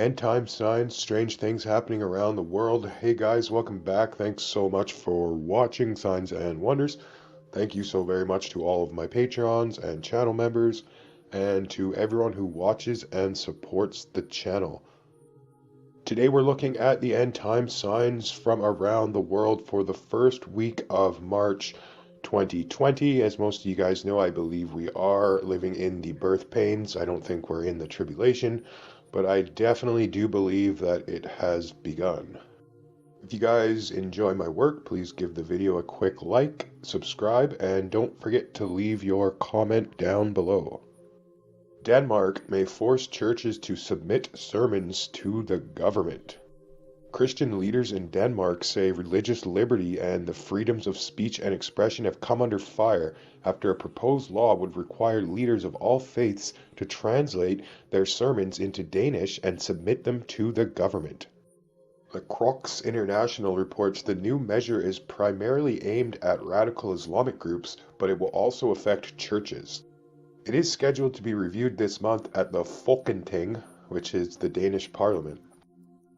End time signs, strange things happening around the world. Hey guys, welcome back. Thanks so much for watching Signs and Wonders. Thank you so very much to all of my Patreons and channel members, and to everyone who watches and supports the channel. Today we're looking at the end time signs from around the world for the first week of March 2020. As most of you guys know, I believe we are living in the birth pains. I don't think we're in the tribulation, but I definitely do believe that it has begun. If you guys enjoy my work, please give the video a quick like, subscribe, and don't forget to leave your comment down below. Denmark may force churches to submit sermons to the government. Christian leaders in Denmark say religious liberty and the freedoms of speech and expression have come under fire after a proposed law would require leaders of all faiths to translate their sermons into Danish and submit them to the government. The Crocs International reports the new measure is primarily aimed at radical Islamic groups, but it will also affect churches. It is scheduled to be reviewed this month at the Folketing, which is the Danish parliament.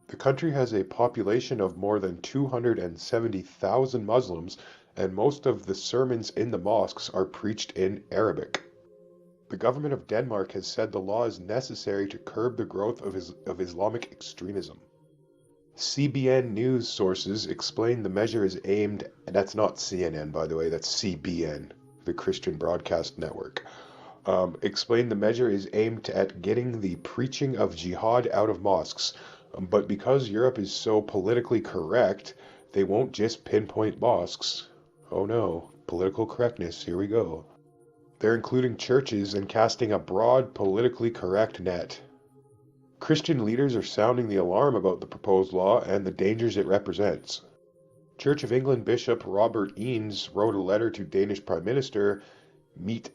The country has a population of more than 270,000 Muslims, and most of the sermons in the mosques are preached in Arabic. The government of Denmark has said the law is necessary to curb the growth of Islamic extremism. CBN news sources explain the measure is aimed, and that's not CNN by the way, that's CBN, the Christian Broadcast Network. Explain the measure is aimed at getting the preaching of jihad out of mosques. But because Europe is so politically correct, they won't just pinpoint mosques. Oh no, political correctness, here we go. They're including churches and casting a broad, politically correct net. Christian leaders are sounding the alarm about the proposed law and the dangers it represents. Church of England Bishop Robert Eanes wrote a letter to Danish Prime Minister Mette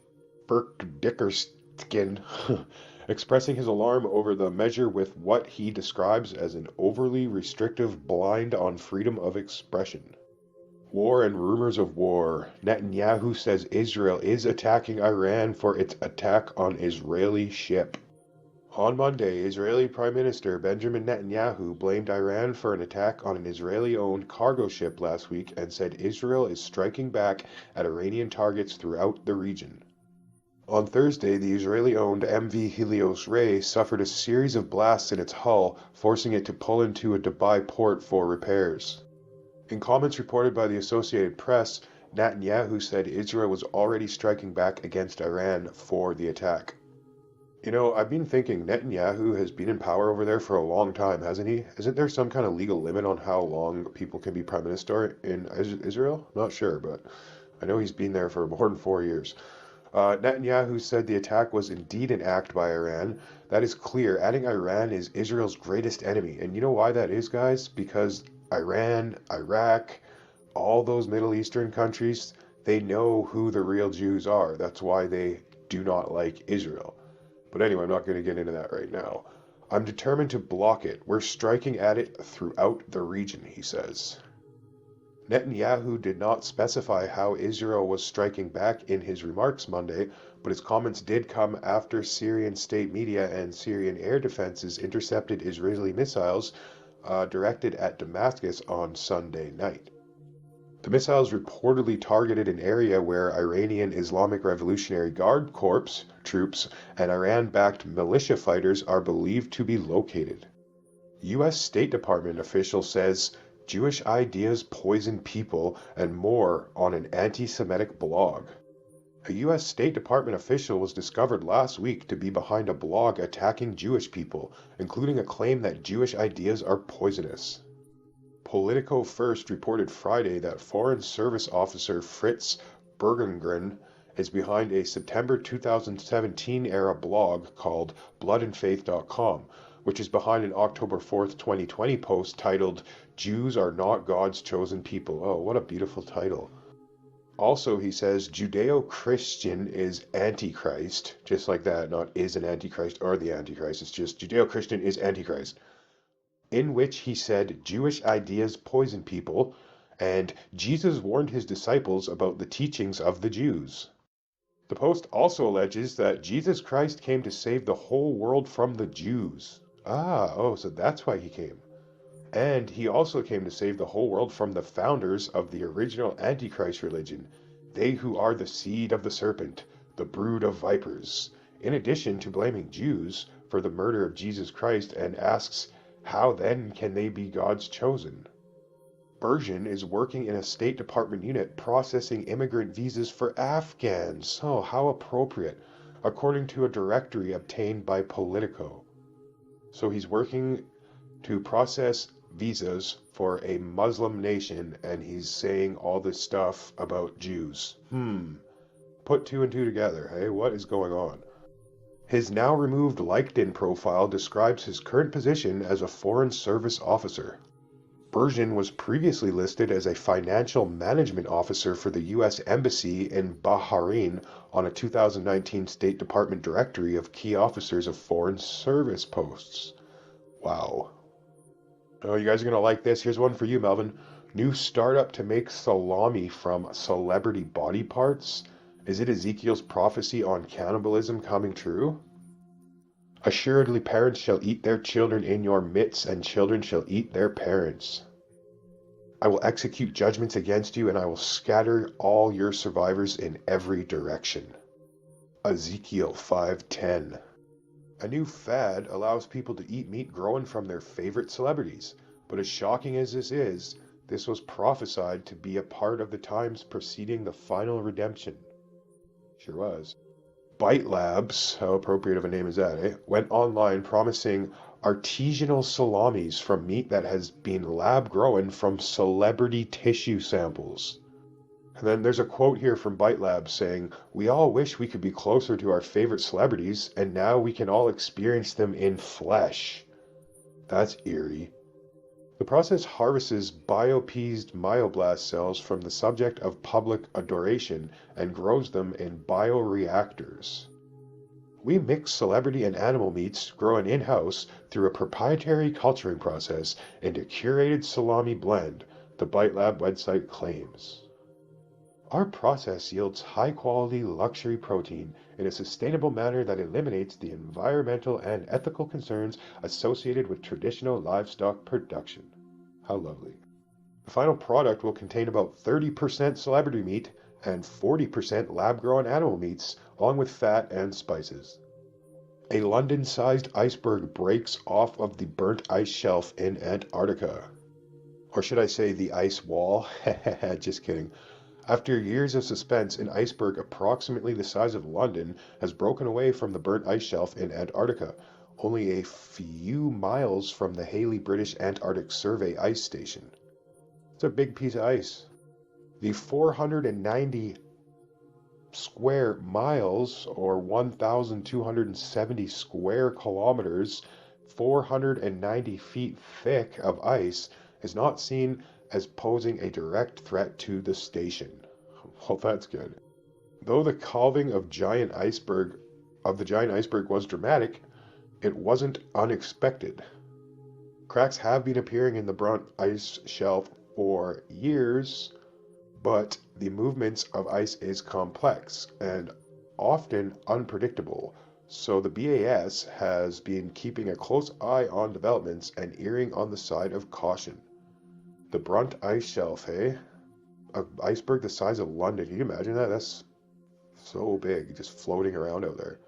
Frederiksen expressing his alarm over the measure with what he describes as an overly restrictive blind on freedom of expression. War and rumors of war. Netanyahu says Israel is attacking Iran for its attack on Israeli ship. On Monday, Israeli Prime Minister Benjamin Netanyahu blamed Iran for an attack on an Israeli-owned cargo ship last week and said Israel is striking back at Iranian targets throughout the region. On Thursday, the Israeli-owned MV Helios Ray suffered a series of blasts in its hull, forcing it to pull into a Dubai port for repairs. In comments reported by the Associated Press, Netanyahu said Israel was already striking back against Iran for the attack. You know, I've been thinking Netanyahu has been in power over there for a long time, hasn't he? Isn't there some kind of legal limit on how long people can be prime minister in Israel? Not sure, but I know he's been there for more than 4 years. Netanyahu said the attack was indeed an act by Iran. That is clear. Adding Iran is Israel's greatest enemy. And you know why that is, guys? Because Iran, Iraq, all those Middle Eastern countries, they know who the real Jews are. That's why they do not like Israel. But anyway, I'm not going to get into that right now. I'm determined to block it. We're striking at it throughout the region, he says. Netanyahu did not specify how Israel was striking back in his remarks Monday, but his comments did come after Syrian state media and Syrian air defenses intercepted Israeli missiles directed at Damascus on Sunday night. The missiles reportedly targeted an area where Iranian Islamic Revolutionary Guard Corps troops and Iran-backed militia fighters are believed to be located. U.S. State Department official says Jewish ideas poison people and more on an anti-Semitic blog. A U.S. State Department official was discovered last week to be behind a blog attacking Jewish people, including a claim that Jewish ideas are poisonous. Politico First reported Friday that Foreign Service Officer Fritz Bergengren is behind a September 2017-era blog called bloodandfaith.com, which is behind an October 4th, 2020 post titled, "Jews are not God's chosen people." Oh, what a beautiful title. Also, he says, Judeo-Christian is Antichrist, just like that, not is an Antichrist or the Antichrist, it's just Judeo-Christian is Antichrist, in which he said Jewish ideas poison people, and Jesus warned his disciples about the teachings of the Jews. The post also alleges that Jesus Christ came to save the whole world from the Jews. So that's why he came. And he also came to save the whole world from the founders of the original Antichrist religion, they who are the seed of the serpent, the brood of vipers, in addition to blaming Jews for the murder of Jesus Christ, and asks, how then can they be God's chosen? Bergen is working in a State Department unit processing immigrant visas for Afghans. Oh, how appropriate, according to a directory obtained by Politico. So he's working to process visas for a Muslim nation, and he's saying all this stuff about Jews. Put two and two together, hey? What is going on? His now removed LinkedIn profile describes his current position as a Foreign Service officer. Bergen was previously listed as a financial management officer for the U.S. Embassy in Bahrain on a 2019 State Department directory of key officers of foreign service posts. Wow. Oh, you guys are going to like this. Here's one for you, Melvin. New startup to make salami from celebrity body parts. Is it Ezekiel's prophecy on cannibalism coming true? Assuredly parents shall eat their children in your midst, and children shall eat their parents. I will execute judgments against you, and I will scatter all your survivors in every direction. Ezekiel 5:10. A new fad allows people to eat meat grown from their favorite celebrities, but as shocking as this was prophesied to be a part of the times preceding the final redemption. Sure was. Bite Labs, how appropriate of a name is that, eh? Went online promising artisanal salamis from meat that has been lab grown from celebrity tissue samples. And then there's a quote here from Bite Labs saying, we all wish we could be closer to our favorite celebrities, and now we can all experience them in flesh. That's eerie. The process harvests bioappeased myoblast cells from the subject of public adoration and grows them in bioreactors. We mix celebrity and animal meats grown in-house through a proprietary culturing process into curated salami blend, the Bite Lab website claims. Our process yields high-quality luxury protein in a sustainable manner that eliminates the environmental and ethical concerns associated with traditional livestock production. How lovely. The final product will contain about 30% celebrity meat and 40% lab-grown animal meats, along with fat and spices. A London-sized iceberg breaks off of the burnt ice shelf in Antarctica. Or should I say the ice wall? Just kidding. After years of suspense, an iceberg approximately the size of London has broken away from the burnt ice shelf in Antarctica, only a few miles from the Haley British Antarctic Survey ice station. It's a big piece of ice. The 490 square miles, or 1,270 square kilometers, 490 feet thick of ice, is not seen as posing a direct threat to the station. Well, that's good. Though the calving of the giant iceberg was dramatic, it wasn't unexpected. Cracks have been appearing in the brunt ice shelf for years, but the movements of ice is complex and often unpredictable, so the BAS has been keeping a close eye on developments and erring on the side of caution. The brunt ice shelf, hey? An iceberg the size of London, can you imagine that? That's so big, just floating around out there.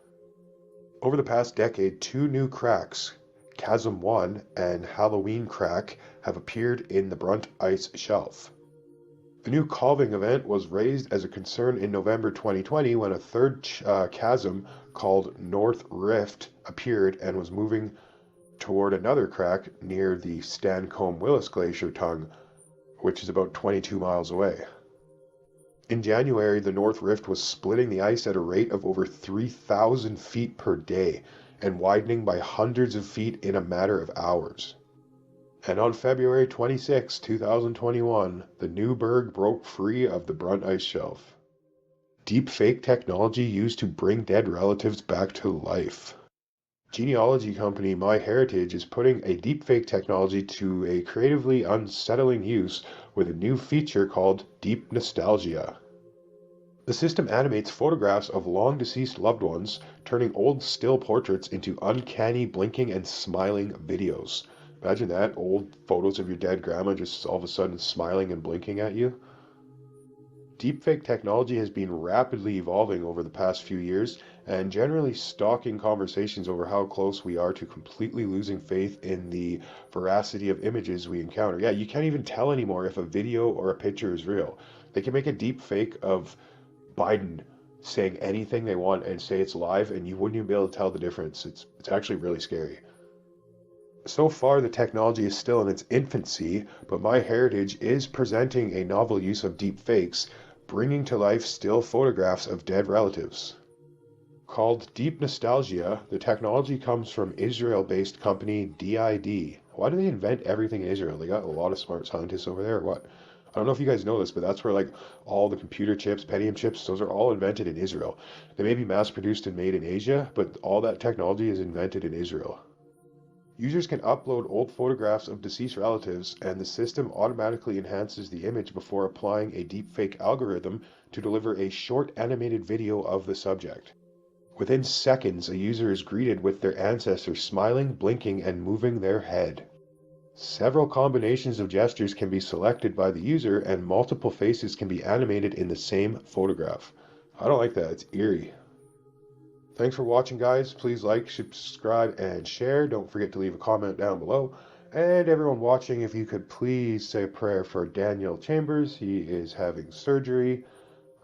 Over the past decade, two new cracks, Chasm 1 and Halloween Crack, have appeared in the brunt ice shelf. The new calving event was raised as a concern in November 2020 when a third chasm called North Rift appeared and was moving toward another crack near the Stancomb-Willis Glacier tongue, which is about 22 miles away. In January, the North Rift was splitting the ice at a rate of over 3,000 feet per day and widening by hundreds of feet in a matter of hours. And on February 26, 2021, the new berg broke free of the brunt ice shelf. Deepfake technology used to bring dead relatives back to life. Genealogy company MyHeritage is putting a deepfake technology to a creatively unsettling use with a new feature called Deep Nostalgia. The system animates photographs of long deceased loved ones, turning old still portraits into uncanny blinking and smiling videos. Imagine that, old photos of your dead grandma just all of a sudden smiling and blinking at you. Deepfake technology has been rapidly evolving over the past few years and generally stalking conversations over how close we are to completely losing faith in the veracity of images we encounter. Yeah, you can't even tell anymore if a video or a picture is real. They can make a deep fake of Biden saying anything they want and say it's live, and you wouldn't even be able to tell the difference. It's actually really scary. So far, the technology is still in its infancy, but MyHeritage is presenting a novel use of deep fakes, bringing to life still photographs of dead relatives. Called Deep Nostalgia, the technology comes from Israel-based company DID. Why do they invent everything in Israel? They got a lot of smart scientists over there, or what? I don't know if you guys know this, but that's where like all the computer chips, Pentium chips, those are all invented in Israel. They may be mass produced and made in Asia, but all that technology is invented in Israel. Users can upload old photographs of deceased relatives, and the system automatically enhances the image before applying a deepfake algorithm to deliver a short animated video of the subject. Within seconds, a user is greeted with their ancestor smiling, blinking, and moving their head. Several combinations of gestures can be selected by the user, and multiple faces can be animated in the same photograph. I don't like that, it's eerie. Thanks for watching, guys. Please like, subscribe, and share. Don't forget to leave a comment down below. And everyone watching, if you could please say a prayer for Daniel Chambers. He is having surgery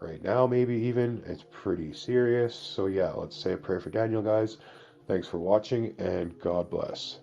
right now, maybe even. It's pretty serious. So yeah, let's say a prayer for Daniel, guys. Thanks for watching, and God bless.